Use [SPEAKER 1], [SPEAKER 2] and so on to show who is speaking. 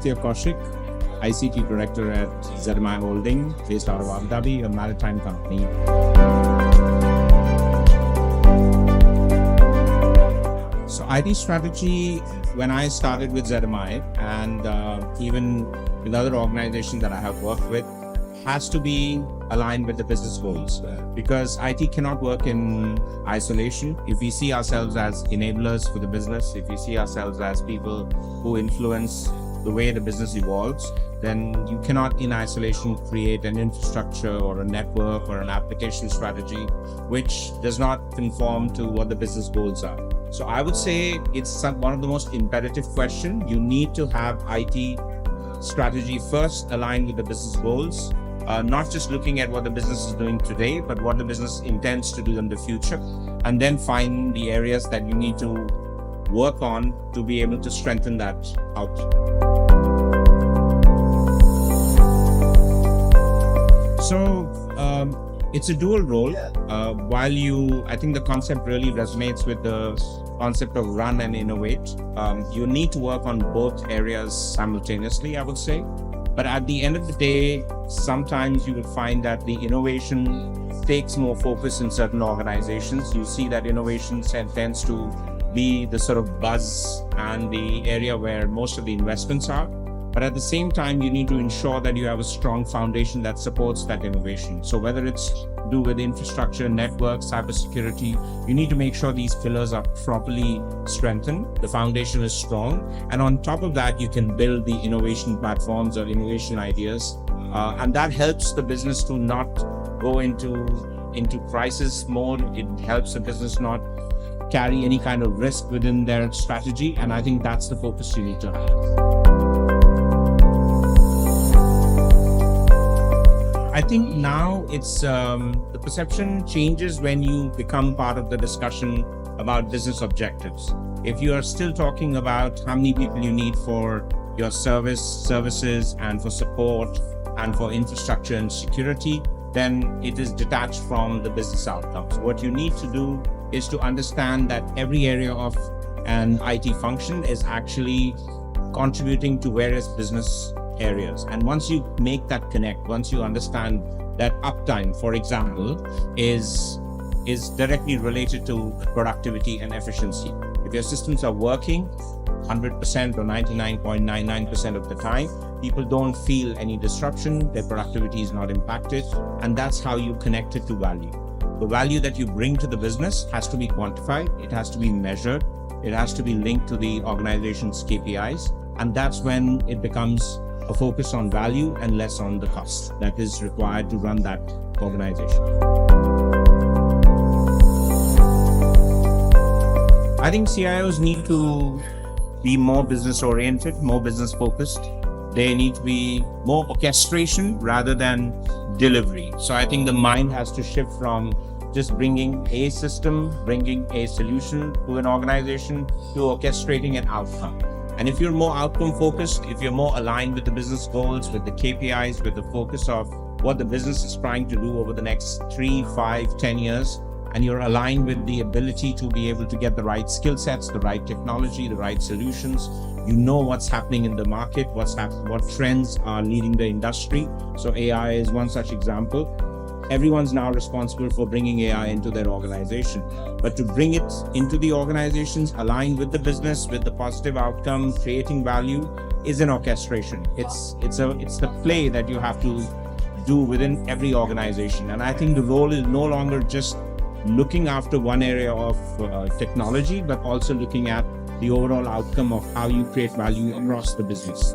[SPEAKER 1] Aditya Kaushik, ICT Director at ZMI Holdings, based out of Abu Dhabi, a maritime company. So IT strategy, when I started with ZMI and even with other organizations that I have worked with, has to be aligned with the business goals, because IT cannot work in isolation. If we see ourselves as enablers for the business, if we see ourselves as people who influence the way the business evolves, then you cannot in isolation create an infrastructure or a network or an application strategy which does not conform to what the business goals are. So I would say it's one of the most imperative questions. You need to have IT strategy first aligned with the business goals. Not just looking at what the business is doing today, but what the business intends to do in the future, and then find the areas that you need to work on to be able to strengthen that out. So it's a dual role. I think the concept really resonates with the concept of run and innovate. You need to work on both areas simultaneously, I would say. But at the end of the day, sometimes you will find that the innovation takes more focus in certain organizations. You see that innovation tends to be the sort of buzz and the area where most of the investments are. But at the same time, you need to ensure that you have a strong foundation that supports that innovation. So whether it's to do with infrastructure, network, cybersecurity, you need to make sure these pillars are properly strengthened, the foundation is strong, and on top of that, you can build the innovation platforms or innovation ideas. And that helps the business to not go into crisis mode. It helps the business not carry any kind of risk within their strategy. And I think that's the focus you need to have. I think now it's the perception changes when you become part of the discussion about business objectives. If you are still talking about how many people you need for your services and for support and for infrastructure and security, then it is detached from the business outcomes. What you need to do is to understand that every area of an IT function is actually contributing to various business areas. And once you make that connect, once you understand that uptime, for example, is directly related to productivity and efficiency. If your systems are working 100% or 99.99% of the time, people don't feel any disruption, their productivity is not impacted, and that's how you connect it to value. The value that you bring to the business has to be quantified, it has to be measured, it has to be linked to the organization's KPIs, and that's when it becomes a focus on value and less on the cost that is required to run that organization. I think CIOs need to be more business oriented, more business focused. They need to be more orchestration rather than delivery. So I think the mind has to shift from just bringing a system, bringing a solution to an organization, to orchestrating an outcome. And if you're more outcome focused, if you're more aligned with the business goals, with the KPIs, with the focus of what the business is trying to do over the next 3, 5, 10 years, and you're aligned with the ability to be able to get the right skill sets, the right technology, the right solutions, you know what's happening in the market, what trends are leading the industry. So AI is one such example. Everyone's now responsible for bringing AI into their organization. But to bring it into the organizations, aligned with the business, with the positive outcome, creating value, is an orchestration. It's the play that you have to do within every organization. And I think the role is no longer just looking after one area of technology, but also looking at the overall outcome of how you create value across the business.